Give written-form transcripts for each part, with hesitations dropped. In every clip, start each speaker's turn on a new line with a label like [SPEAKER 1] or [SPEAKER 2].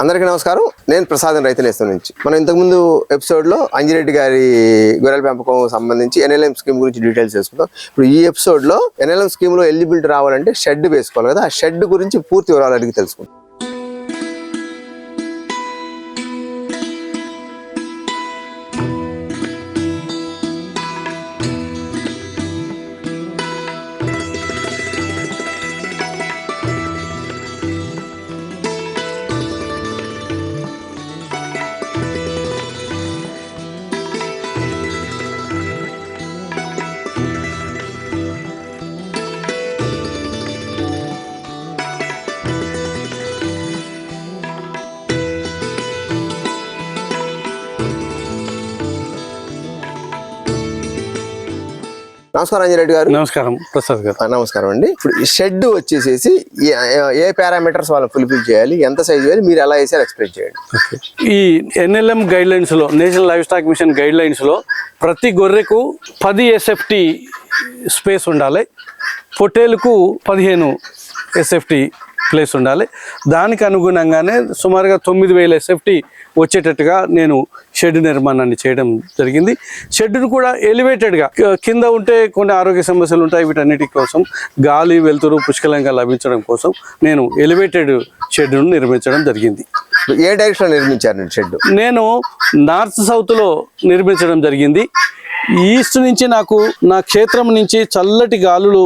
[SPEAKER 1] అందరికీ నమస్కారం. నేను ప్రసాద్ రైతు నేస్తం నుంచి. మనం ఇంతకుముందు ఎపిసోడ్లో అంజిరెడ్డి గారి గొర్రెల పెంపకం సంబంధించి ఎన్ఎల్ఎం స్కీమ్ గురించి డీటెయిల్స్ చేసుకుంటాం. ఇప్పుడు ఈ ఎపిసోడ్లో ఎన్ఎల్ఎం స్కీమ్లో ఎలిజిబిలిటీ రావాలంటే షెడ్ వేసుకోవాలి కదా, ఆ షెడ్ గురించి పూర్తి వివరాలు అడిగి తెలుసుకుంటాం. నమస్కారం అంజిరెడ్డి గారు.
[SPEAKER 2] నమస్కారం ప్రసాద్ గారు.
[SPEAKER 1] నమస్కారం అండి. ఇప్పుడు ఈ షెడ్ వచ్చేసేసి ఏ పారామీటర్స్ వాళ్ళు ఫుల్ఫిల్ చేయాలి, ఎంత సైజ్ చేయాలి, మీరు ఎలా వేసారు ఎక్స్ప్లెయిన్ చేయండి.
[SPEAKER 2] ఈ ఎన్ఎల్ఎం గైడ్ లైన్స్ లో, national livestock mission guidelines లో ప్రతి గొర్రెకు 10 SFT స్పేస్ ఉండాలి, పొట్టేలుకు 15 SFT ప్లేస్ ఉండాలి. దానికి అనుగుణంగానే సుమారుగా 9000 SFT వచ్చేటట్టుగా నేను షెడ్ నిర్మాణాన్ని చేయడం జరిగింది. షెడ్ను కూడా ఎలివేటెడ్గా, కింద ఉంటే కొన్ని ఆరోగ్య సమస్యలు ఉంటాయి, వీటన్నిటి కోసం గాలి వెలుతురు పుష్కలంగా లభించడం కోసం నేను ఎలివేటెడ్ షెడ్ను నిర్మించడం జరిగింది.
[SPEAKER 1] ఏ డైరెక్షన్ నిర్మించారు షెడ్?
[SPEAKER 2] నేను నార్త్ సౌత్లో నిర్మించడం జరిగింది. ఈస్ట్ నుంచి నాకు నా క్షేత్రం నుంచి చల్లటి గాలులు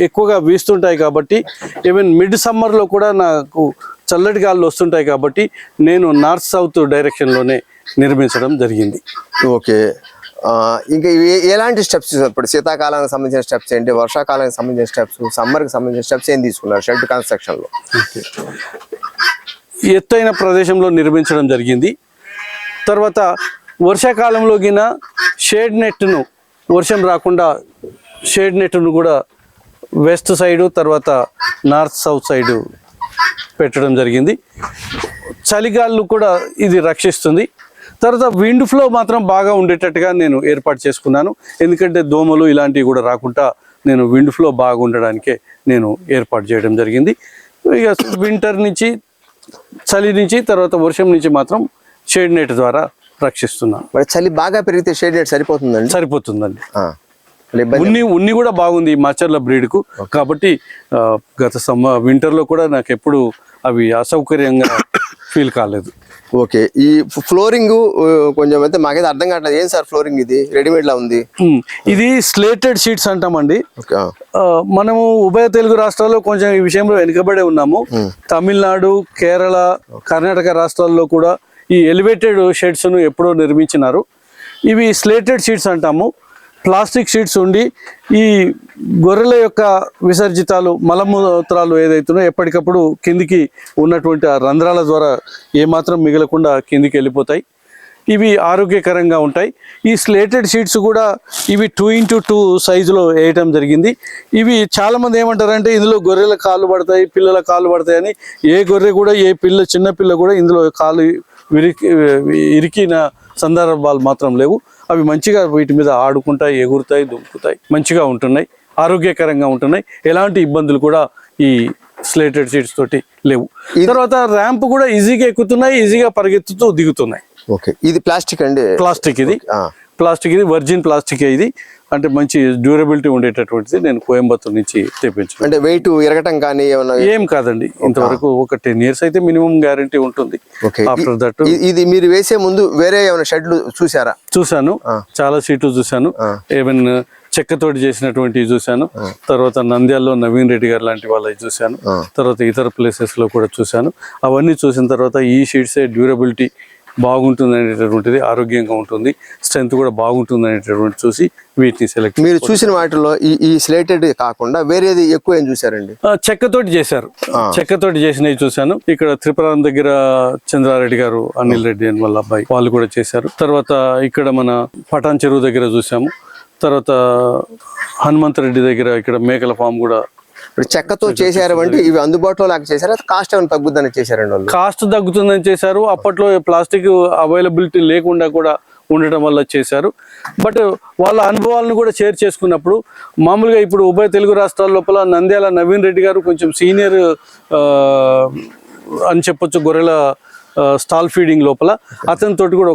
[SPEAKER 2] ఎక్కువగా వీస్తుంటాయి కాబట్టి, ఈవెన్ మిడ్ సమ్మర్లో కూడా నాకు చల్లటి గాలులు వస్తుంటాయి కాబట్టి నేను నార్త్ సౌత్ డైరెక్షన్లోనే నిర్మించడం జరిగింది.
[SPEAKER 1] ఓకే, ఇంకా ఎలాంటి స్టెప్స్? ఇప్పుడు శీతాకాలానికి సంబంధించిన స్టెప్స్ ఏంటి, వర్షాకాలానికి సంబంధించిన స్టెప్స్, సమ్మర్కి సంబంధించిన స్టెప్స్ ఏం తీసుకున్నారు షెడ్ కన్స్ట్రక్షన్లో?
[SPEAKER 2] ఎత్తైన ప్రదేశంలో నిర్మించడం జరిగింది. తర్వాత వర్షాకాలంలో గిన షేడ్ నెట్ను, వర్షం రాకుండా షేడ్ నెట్ను కూడా వెస్ట్ సైడు తర్వాత నార్త్ సౌత్ సైడు పెట్టడం జరిగింది. చలిగాళ్ళు కూడా ఇది రక్షిస్తుంది. తర్వాత విండ్ ఫ్లో మాత్రం బాగా ఉండేటట్టుగా నేను ఏర్పాటు చేసుకున్నాను. ఎందుకంటే దోమలు ఇలాంటివి కూడా రాకుండా నేను విండ్ ఫ్లో బాగా ఉండడానికే నేను ఏర్పాటు చేయడం జరిగింది. ఇక వింటర్ నుంచి, చలి నుంచి, తర్వాత వర్షం నుంచి మాత్రం షేడ్ నెట్ ద్వారా రక్షిస్తున్నాను.
[SPEAKER 1] మరి చలి బాగా పెరిగితే షేడ్ నెట్ సరిపోతుందండి?
[SPEAKER 2] సరిపోతుందండి. ఉన్ని కూడా బాగుంది మచ్చర్ల బ్రీడ్కు కాబట్టి గత వింటర్లో కూడా నాకు ఎప్పుడు అవి అసౌకర్యంగా ఫీల్ కాలేదు.
[SPEAKER 1] ఓకే, ఈ ఫ్లోరింగ్ కొంచెం అయితే మాకైతే అర్థం కావట్లేదు. ఏం సార్ ఫ్లోరింగ్ ఇది? రెడీమేడ్ లా ఉంది.
[SPEAKER 2] ఇది స్లేటెడ్ షీట్స్ అంటామండి. మనము ఉభయ తెలుగు రాష్ట్రాల్లో కొంచెం ఈ విషయంలో వెనుకబడే ఉన్నాము. తమిళనాడు, కేరళ, కర్ణాటక రాష్ట్రాల్లో కూడా ఈ ఎలివేటెడ్ షెడ్స్ను ఎప్పుడో నిర్మించినారు. ఇవి స్లేటెడ్ షీట్స్ అంటాము. ప్లాస్టిక్ షీట్స్ ఉండి ఈ గొర్రెల యొక్క విసర్జితాలు, మలమూత్రాలు ఏదైతున్నాయో ఎప్పటికప్పుడు కిందికి ఉన్నటువంటి ఆ రంధ్రాల ద్వారా ఏమాత్రం మిగలకుండా కిందికి వెళ్ళిపోతాయి. ఇవి ఆరోగ్యకరంగా ఉంటాయి. ఈ స్లేటెడ్ షీట్స్ కూడా ఇవి 2x2 సైజులో వేయటం జరిగింది. ఇవి చాలామంది ఏమంటారంటే ఇందులో గొర్రెల కాళ్ళు పడతాయి, పిల్లల కాళ్ళు పడతాయి అని. ఏ గొర్రె కూడా, ఏ చిన్న పిల్ల కూడా ఇందులో కాలు ఇరికిన సందర్భాలు మాత్రం లేవు. అవి మంచిగా వీటి మీద ఆడుకుంటాయి, ఎగురుతాయి, దుంకుతాయి, మంచిగా ఉంటున్నాయి, ఆరోగ్యకరంగా ఉంటున్నాయి. ఎలాంటి ఇబ్బందులు కూడా ఈ స్లేటెడ్ షీట్స్ తోటి లేవు. తర్వాత ర్యాంప్ కూడా ఈజీగా ఎక్కుతున్నాయి, ఈజీగా పరిగెత్తుతూ దిగుతున్నాయి.
[SPEAKER 1] ఓకే, ఇది ప్లాస్టిక్ అండి?
[SPEAKER 2] ప్లాస్టిక్ ఇది, వర్జిన్ ప్లాస్టిక్. ఇది అంటే మంచి డ్యూరబిలిటీ ఉండేటటువంటిది. నేను కోయంబత్తూర్ నుంచి తెప్పించాను.
[SPEAKER 1] అంటే వెయిట్ ఎరగటం కానీ
[SPEAKER 2] ఏం కాదండి. ఇంతవరకు ఒక 10 years అయితే మినిమం గ్యారంటీ ఉంటుంది. ఆఫ్టర్ దట్
[SPEAKER 1] ఇది మీరు వేసే ముందు వేరే ఏమైనా షెడ్లు చూసారా?
[SPEAKER 2] చూసాను, చాలా సీట్లు చూసాను. ఈవెన్ చెక్కతోటి చేసినటువంటివి చూశాను. తర్వాత నంద్యాలలో నవీన్ రెడ్డి గారు లాంటి వాళ్ళవి చూశాను. తర్వాత ఇతర ప్లేసెస్ లో కూడా చూశాను. అవన్నీ చూసిన తర్వాత ఈ షీట్సే డ్యూరబిలిటీ బాగుంటుంది అనేటటువంటిది, ఆరోగ్యంగా ఉంటుంది, స్ట్రెంత్ కూడా బాగుంటుంది అనేటటువంటి చూసి వీటిని సెలెక్ట్.
[SPEAKER 1] మీరు చూసిన వాటిలో ఈ స్లేటెడ్ కాకుండా వేరేది ఎక్కువ ఏం చూసారండి?
[SPEAKER 2] చెక్కతోటి చేశారు, చెక్కతోటి చేసినవి చూశాను. ఇక్కడ త్రిపురం దగ్గర చంద్రారెడ్డి గారు, అనిల్ రెడ్డి అని వాళ్ళ అబ్బాయి, వాళ్ళు కూడా చేశారు. తర్వాత ఇక్కడ మన పటాన్ చెరువు దగ్గర చూసాము. తర్వాత హనుమంత్ రెడ్డి దగ్గర ఇక్కడ మేకల ఫామ్ కూడా
[SPEAKER 1] ఇప్పుడు చెక్కతో చేశారు అంటే ఇవి అందుబాటులో లేక చేశారు, కాస్ట్ ఏమైనా తగ్గుతుందని చేశారండి వాళ్ళు?
[SPEAKER 2] కాస్ట్ తగ్గుతుందని చేశారు. అప్పట్లో ప్లాస్టిక్ అవైలబిలిటీ లేకుండా కూడా ఉండటం వల్ల చేశారు. బట్ వాళ్ళ అనుభవాలను కూడా షేర్ చేసుకున్నప్పుడు మామూలుగా ఇప్పుడు ఉభయ తెలుగు రాష్ట్రాల లోపల నంద్యాల నవీన్ రెడ్డి గారు కొంచెం సీనియర్ అని చెప్పొచ్చు గొర్రెల స్టాల్ ఫీడింగ్ లోపల అతనితో కూడా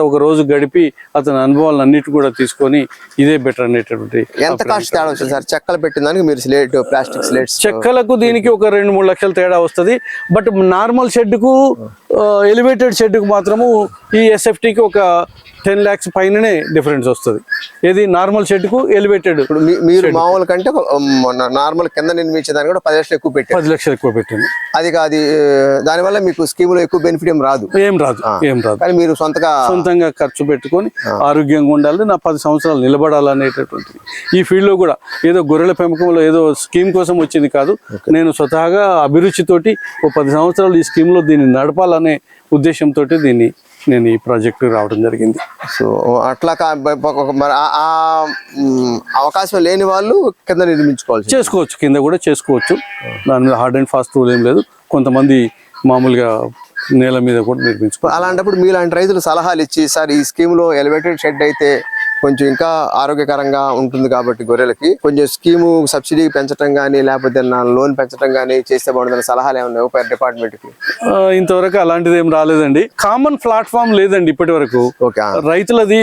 [SPEAKER 2] ఒక రోజు గడిపి అతని అనుభవాలను అన్నిటి కూడా తీసుకొని ఇదే బెటర్ అనేటటువంటి.
[SPEAKER 1] ఎంత కాస్ట్ తేడా వచ్చింది సార్ చెక్కలు పెట్టిన దానికి మీరు స్లేట్ ప్లాస్టిక్ స్లేట్స్?
[SPEAKER 2] చెక్కలకు దీనికి ఒక 2-3 లక్షల తేడా వస్తుంది. బట్ నార్మల్ షెడ్కు ఎలివేటెడ్ షెడ్కు మాత్రము ఈ ఎస్ఎఫ్టీకి ఒక 10 lakhs పైననే డిఫరెన్స్ వస్తుంది. ఏది నార్మల్ షెడ్కు ఎలివేటెడ్.
[SPEAKER 1] ఇప్పుడు మీరు మామూలు కంటే నార్మల్ కింద నిర్మించేదాన్ని కూడా 10 లక్షలు ఎక్కువ పెట్టారు.
[SPEAKER 2] 10 లక్షలు ఎక్కువ పెట్టింది.
[SPEAKER 1] అది దానివల్ల మీకు స్కీమ్ లో ఎక్కువ బెనిఫిట్ ఏం రాదు.
[SPEAKER 2] కానీ
[SPEAKER 1] మీరు సొంతంగా
[SPEAKER 2] ఖర్చు పెట్టుకొని ఆరోగ్యంగా ఉండాలి, నా 10 సంవత్సరాలు నిలబడాలనేటటువంటిది. ఈ ఫీల్డ్ లో కూడా ఏదో గొర్రెల పెంపకంలో ఏదో స్కీమ్ కోసం వచ్చింది కాదు, నేను స్వతహాగా అభిరుచితోటి 10 సంవత్సరాలు ఈ స్కీమ్ లో దీన్ని నడపాలనే ఉద్దేశంతో నేను ఈ ప్రాజెక్టు రావడం జరిగింది.
[SPEAKER 1] సో అట్లా మరి ఆ అవకాశం లేని వాళ్ళు కింద
[SPEAKER 2] చేసుకోవచ్చు, కింద కూడా చేసుకోవచ్చు. దాని మీద హార్డ్ అండ్ ఫాస్ట్ రూల్ ఏం లేదు. కొంతమంది మామూలుగా నేల మీద కూడా నిర్మించుకోవచ్చు.
[SPEAKER 1] అలాంటప్పుడు మీలాంటి రైతులు సలహాలు ఇచ్చి, సార్ ఈ స్కీమ్ లో ఎలివేటెడ్ షెడ్ అయితే కొంచెం ఇంకా ఆరోగ్యకరంగా ఉంటుంది కాబట్టి గొర్రెలకి కొంచెం స్కీము సబ్సిడీ పెంచడం కానీ లేకపోతే లోన్ పెంచడం కానీ చేస్తే బాగుంటుంది సలహాలు ఏమన్నా ఉప డిపార్ట్మెంట్ కి?
[SPEAKER 2] ఇంతవరకు అలాంటిది ఏం రాలేదండి. కామన్ ప్లాట్ఫామ్ లేదండి ఇప్పటి వరకు. రైతులది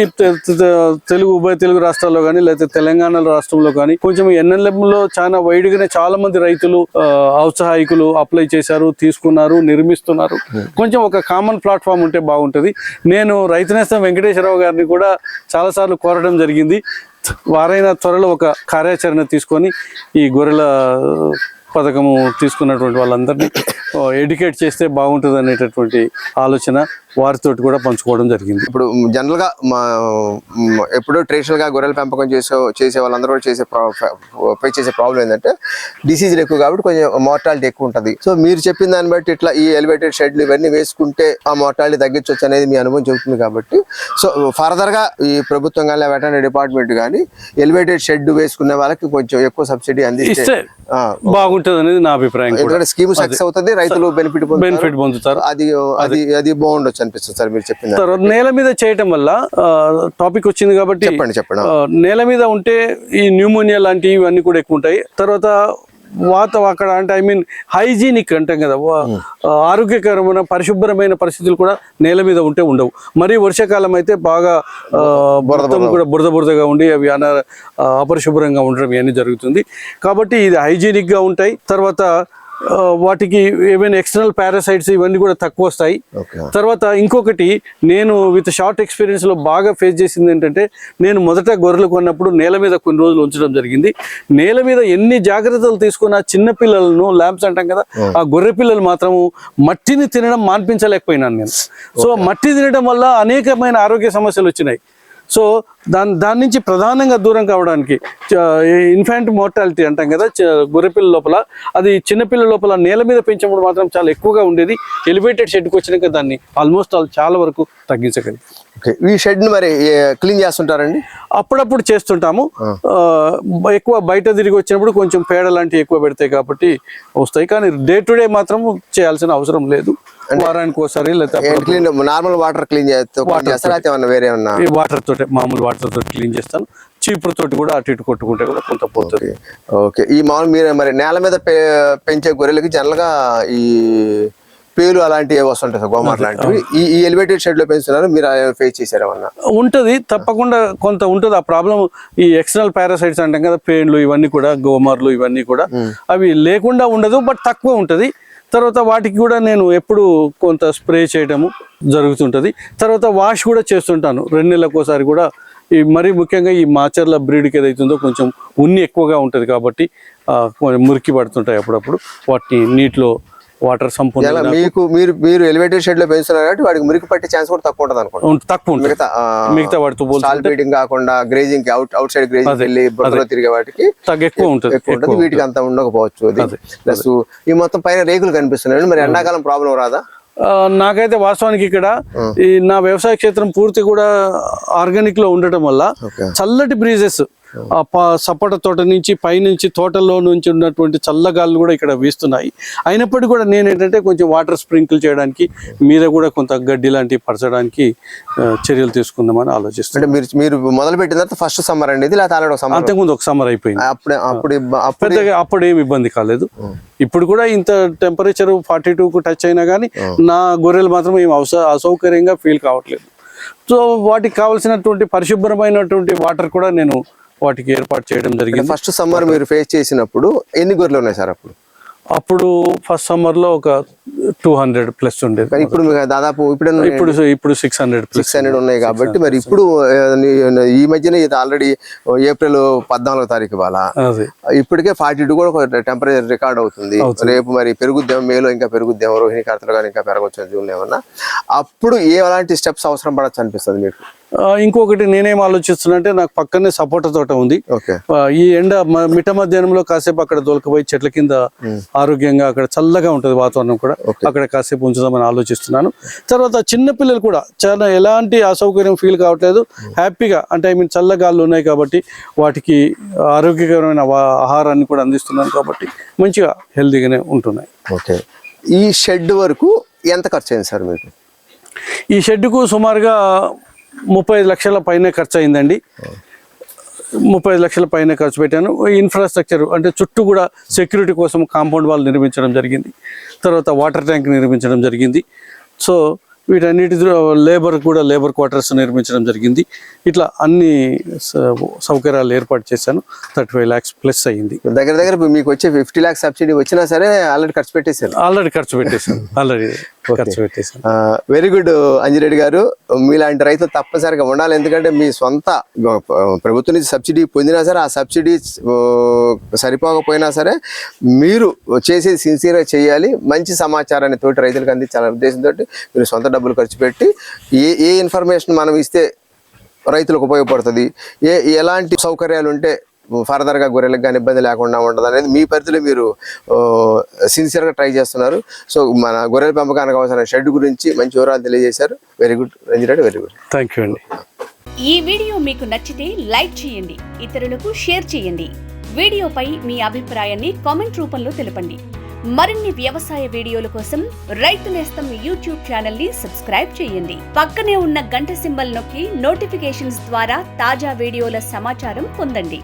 [SPEAKER 2] ఉభయ తెలుగు రాష్ట్రాల్లో కానీ లేకపోతే తెలంగాణ రాష్ట్రంలో కానీ కొంచెం NLM లో చాలా వైడ్ గానే చాలా మంది రైతులు ఔత్సాహికులు అప్లై చేశారు, తీసుకున్నారు, నిర్మిస్తున్నారు. కొంచెం ఒక కామన్ ప్లాట్ఫామ్ ఉంటే బాగుంటది. నేను రైతు నేస్తం వెంకటేశ్వరరావు గారిని కూడా చాలా సార్లు కోరడం జరిగింది. వారైనా త్వరలో ఒక కార్యాచరణ తీసుకొని ఈ గొర్రెల పథకము తీసుకున్నటువంటి వాళ్ళందరినీ ఎడ్యుకేట్ చేస్తే బాగుంటుంది అనేటటువంటి ఆలోచన వారితో కూడా పంచుకోవడం జరిగింది.
[SPEAKER 1] ఇప్పుడు జనరల్ గా ఎప్పుడో ట్రెడిషనల్ గా గొర్రెల పెంపకం చేసే వాళ్ళందరూ కూడా చేసే ప్రాబ్లం ఏంటంటే డిసీజులు ఎక్కువ కాబట్టి కొంచెం మార్టాలిటీ ఎక్కువ ఉంటుంది. సో మీరు చెప్పిన దాన్ని బట్టి ఇట్లా ఈ ఎలివేటెడ్ షెడ్లు ఇవన్నీ వేసుకుంటే ఆ మార్టాలిటీ తగ్గించవచ్చు అనేది మీ అనుభవం చెబుతుంది కాబట్టి సో ఫర్దర్ గా ఈ ప్రభుత్వం కానీ వెటర్నరీ డిపార్ట్మెంట్ కానీ ఎలివేటెడ్ షెడ్ వేసుకునే వాళ్ళకి కొంచెం ఎక్కువ సబ్సిడీ అందిస్తే
[SPEAKER 2] బాగుంటుంది అనేది నా అభిప్రాయం.
[SPEAKER 1] ఎందుకంటే స్కీమ్ సక్సెస్ అవుతుంది, రైతులు బెనిఫిట్
[SPEAKER 2] పొందుతారు.
[SPEAKER 1] అది బాగుండొచ్చు అనిపిస్తుంది సార్ మీరు చెప్పిన.
[SPEAKER 2] తర్వాత నేల మీద చేయటం వల్ల టాపిక్ వచ్చింది కాబట్టి
[SPEAKER 1] చెప్పండి.
[SPEAKER 2] నేల మీద ఉంటే ఈ న్యూమోనియా లాంటివి ఇవన్నీ కూడా ఎక్కువ ఉంటాయి. తర్వాత అక్కడ అంటే హైజీనిక్ అంటాం కదా, ఆరోగ్యకరమైన పరిశుభ్రమైన పరిస్థితులు కూడా నేల మీద ఉంటే ఉండవు. మరి వర్షాకాలం అయితే బాగా కూడా బురదగా ఉండి అవి అపరిశుభ్రంగా ఉండడం ఇవన్నీ జరుగుతుంది. కాబట్టి ఇది హైజీనిక్ గా ఉంటాయి. తర్వాత వాటికి ఏమైనా ఎక్స్టర్నల్ పారాసైట్స్ ఇవన్నీ కూడా తక్కువ వస్తాయి. తర్వాత ఇంకొకటి నేను విత్ షార్ట్ ఎక్స్పీరియన్స్ లో బాగా ఫేస్ చేసింది ఏంటంటే, నేను మొదట గొర్రెలు కొన్నప్పుడు నేల మీద కొన్ని రోజులు ఉంచడం జరిగింది. నేల మీద ఎన్ని జాగ్రత్తలు తీసుకున్న చిన్న పిల్లలను ల్యాంప్స్ అంటాం కదా, ఆ గొర్రె పిల్లలు మాత్రము మట్టిని తినడం మాన్పించలేకపోయినాను నేను. సో మట్టి తినడం వల్ల అనేకమైన ఆరోగ్య సమస్యలు వచ్చినాయి. సో దాని నుంచి ప్రధానంగా దూరం కావడానికి ఇన్ఫాంట్ మోర్టాలిటీ అంటాం కదా గొర్రెపిల్ల లోపల, అది చిన్నపిల్ల లోపల నేల మీద పెంచినప్పుడు మాత్రం చాలా ఎక్కువగా ఉండేది. ఎలివేటెడ్ షెడ్కి వచ్చినాక దాన్ని ఆల్మోస్ట్ చాలా వరకు తగ్గించగలిగి.
[SPEAKER 1] ఈ షెడ్ ని మరి క్లీన్ చేస్తుంటారండి?
[SPEAKER 2] అప్పుడప్పుడు చేస్తుంటాము. ఎక్కువ బయట తిరిగి వచ్చినప్పుడు కొంచెం పేడ లాంటివి ఎక్కువ పెడతాయి కాబట్టి వస్తాయి. కానీ డే టు డే మాత్రం చేయాల్సిన అవసరం లేదు. వారానికి ఒకసారి
[SPEAKER 1] నార్మల్ వాటర్ క్లీన్ చేస్తారు, వేరే
[SPEAKER 2] వాటర్ తోటి మామూలు వాటర్ తోటి క్లీన్ చేస్తాను. చీపురు తోటి కూడా అటు ఇటు కొట్టుకుంటే కూడా కొంత పోతుంది.
[SPEAKER 1] ఓకే. ఈ మామూలు మీరు మరి నేల మీద పెంచే గొర్రెలకి జనరల్ గా ఈ పేలు అలాంటివి వస్తుంటాయి సార్, గోమార్ లాంటివి. ఈ ఎలివేటెడ్ షెడ్ లో పెంచుతున్నారు, మీరు ఫేస్ చేశారేమన్నా?
[SPEAKER 2] ఉంటది, తప్పకుండా కొంత ఉంటుంది ఆ ప్రాబ్లం. ఈ ఎక్స్టర్నల్ పారాసైట్స్ అంటాం కదా, పేన్లు ఇవన్నీ కూడా, గోమార్లు ఇవన్నీ కూడా అవి లేకుండా ఉండదు, బట్ తక్కువ ఉంటది. తర్వాత వాటికి కూడా నేను ఎప్పుడు కొంత స్ప్రే చేయడము జరుగుతుంటుంది. తర్వాత వాష్ కూడా చేస్తుంటాను 2 నెలలకు ఒకసారి కూడా. ఈ మరీ ముఖ్యంగా ఈ మాచర్ల బ్రీడ్కి ఏదైతుందో కొంచెం ఉన్ని ఎక్కువగా ఉంటుంది కాబట్టి మురికి పడుతుంటాయి అప్పుడప్పుడు. వాటిని నీటిలో వాటర్ సంపూర్ణ
[SPEAKER 1] మీరు ఎలివేటెడ్ షెడ్ లో పెంచుతున్నారు కాబట్టి వాడికి మురికి పట్టే ఛాన్స్ కూడా తక్కువ ఉంటుంది అనుకోండి.
[SPEAKER 2] తక్కువ ఉంటుంది మిగతా వాటితో
[SPEAKER 1] సాల్ ఫీడింగ్ కాకుండా గ్రేజింగ్ కి అవుట్ సైడ్ గ్రేజింగ్ వెళ్ళి బురదలో తిరిగే వాటికి
[SPEAKER 2] ఎక్కువ ఉంటుంది.
[SPEAKER 1] వీటికి అంత ఉండకపోవచ్చు. ప్లస్ ఈ మొత్తం పైన రేకులు కనిపిస్తున్నాయి, మరి ఎండాకాలం ప్రాబ్లం రాదా?
[SPEAKER 2] నాకైతే వాస్తవానికి ఇక్కడ ఈ నా వ్యవసాయ క్షేత్రం పూర్తి కూడా ఆర్గానిక్ లో ఉండటం వల్ల చల్లటి బ్రీజెస్ సపోటా తోట నుంచి పైనుంచి తోటల్లో నుంచి ఉన్నటువంటి చల్లగాళ్ళు కూడా ఇక్కడ వీస్తున్నాయి. అయినప్పటికీ కూడా నేను ఏంటంటే కొంచెం వాటర్ స్ప్రింకిల్ చేయడానికి మీద కూడా కొంత గడ్డి లాంటివి పరచడానికి చర్యలు తీసుకుందామని ఆలోచిస్తాను.
[SPEAKER 1] అంటే మీరు మొదలు పెట్టిన తర్వాత ఫస్ట్ సమ్మర్ అండి ఇది, లేకపోతే ఆల్రెడీ ఒక సమ్మర్?
[SPEAKER 2] అంతకుముందు ఒక సమ్మర్ అయిపోయింది. పెద్దగా అప్పుడు ఏమి ఇబ్బంది కాలేదు. ఇప్పుడు కూడా ఇంత టెంపరేచర్ 42కు టచ్ అయినా కానీ నా గొర్రెలు మాత్రం ఏం అసౌకర్యంగా ఫీల్ కావట్లేదు. సో వాటికి కావాల్సినటువంటి పరిశుభ్రమైనటువంటి వాటర్ కూడా నేను వాటికి ఏర్పాటు చేయడం జరిగింది.
[SPEAKER 1] ఫస్ట్ సమ్మర్ మీరు ఫేస్ చేసినప్పుడు ఎన్ని గొర్రెలు ఉన్నాయి సార్
[SPEAKER 2] అప్పుడు ఫస్ట్ సమ్మర్ లో ఒక 200+ ఉండేది.
[SPEAKER 1] ఇప్పుడు దాదాపు
[SPEAKER 2] ఇప్పుడు 600
[SPEAKER 1] ఉన్నాయి కాబట్టి మరి ఇప్పుడు ఈ మధ్యన ఇది ఆల్రెడీ ఏప్రిల్ 14వ తారీఖు వాళ్ళ ఇప్పటికే 42 కూడా టెంపరేచర్ రికార్డ్ అవుతుంది. రేపు మరి పెరుగుద్దాం, మేలో ఇంకా పెరుగుద్దాం, రోహిణి కార్తలు కానీ ఇంకా పెరగవచ్చు జూన్ ఏమన్నా. అప్పుడు ఎలాంటి స్టెప్స్ అవసరం పడచ్చు అనిపిస్తుంది మీకు?
[SPEAKER 2] ఇంకొకటి నేనేం ఆలోచిస్తున్నా అంటే నాకు పక్కనే సపోటా తోట ఉంది. ఈ ఎండ మిట్ట మధ్యాహ్నంలో కాసేపు అక్కడ దొలకపోయి చెట్ల కింద ఆరోగ్యంగా అక్కడ చల్లగా ఉంటుంది వాతావరణం కూడా, అక్కడ కాసేపు ఉంచుదామని ఆలోచిస్తున్నాను. తర్వాత చిన్న పిల్లలు కూడా చాలా ఎలాంటి అసౌకర్యం ఫీల్ కావట్లేదు, హ్యాపీగా అంటే చల్లగాళ్ళు ఉన్నాయి కాబట్టి వాటికి ఆరోగ్యకరమైన ఆహారాన్ని కూడా అందిస్తున్నాను కాబట్టి మంచిగా హెల్తీగానే ఉంటున్నాయి.
[SPEAKER 1] ఓకే, ఈ షెడ్ వరకు ఎంత ఖర్చు అయింది సార్ మీకు?
[SPEAKER 2] ఈ షెడ్కు సుమారుగా 35 లక్షల పైన ఖర్చు అయిందండి. 35 లక్షల పైన ఖర్చు పెట్టాను. ఇన్ఫ్రాస్ట్రక్చర్ అంటే చుట్టూ కూడా సెక్యూరిటీ కోసం కాంపౌండ్ వాల్ నిర్మించడం జరిగింది. తర్వాత వాటర్ ట్యాంక్ నిర్మించడం జరిగింది. సో వీటన్నిటి లేబర్ క్వార్టర్స్ నిర్మించడం జరిగింది. ఇట్లా అన్ని సౌకర్యాలు ఏర్పాటు చేశాను. 35 lakhs ప్లస్ అయ్యింది.
[SPEAKER 1] దగ్గర మీకు వచ్చే 50 lakhs సబ్సిడీ వచ్చినా సరే ఆల్రెడీ ఖర్చు పెట్టేశాను. వెరీ గుడ్ అంజిరెడ్డి గారు, మీలాంటి రైతులు తప్పనిసరిగా ఉండాలి. ఎందుకంటే మీ సొంత ప్రభుత్వం నుంచి సబ్సిడీ పొందినా సరే ఆ సబ్సిడీ సరిపోకపోయినా సరే మీరు చేసేది సిన్సియర్గా చేయాలి. మంచి సమాచారాన్ని తోటి రైతులకు అందించాలనే ఉద్దేశంతో మీరు సొంత డబ్బులు ఖర్చు పెట్టి ఏ ఇన్ఫర్మేషన్ మనం ఇస్తే రైతులకు ఉపయోగపడుతుంది, ఎలాంటి సౌకర్యాలు ఉంటే ఫర్దర్గా గొర్రెలకు కానీ ఇబ్బంది లేకుండా ఉంటుంది అనేది మీ పరిధిలో మీరు సిన్సియర్గా ట్రై చేస్తున్నారు. సో మన గొర్రెల పెంపకానికి అవసరమైన షెడ్ గురించి మంచి వివరాలు తెలియజేశారు. Very good Ranjireddy, very good.
[SPEAKER 2] Thank you అండి.
[SPEAKER 3] ఈ వీడియో మీకు నచ్చితే లైక్ చేయండి, ఇతరులకు షేర్ చేయండి. వీడియోపై మీ అభిప్రాయాన్ని కామెంట్ రూపంలో తెలపండి. మరిన్ని వ్యవసాయ వీడియోల కోసం రైతు నేస్తం యూట్యూబ్ ఛానల్ ని సబ్స్క్రైబ్ చేయండి. పక్కనే ఉన్న గంట సింబల్ నొక్కి నోటిఫికేషన్స్ ద్వారా తాజా వీడియోల సమాచారం పొందండి.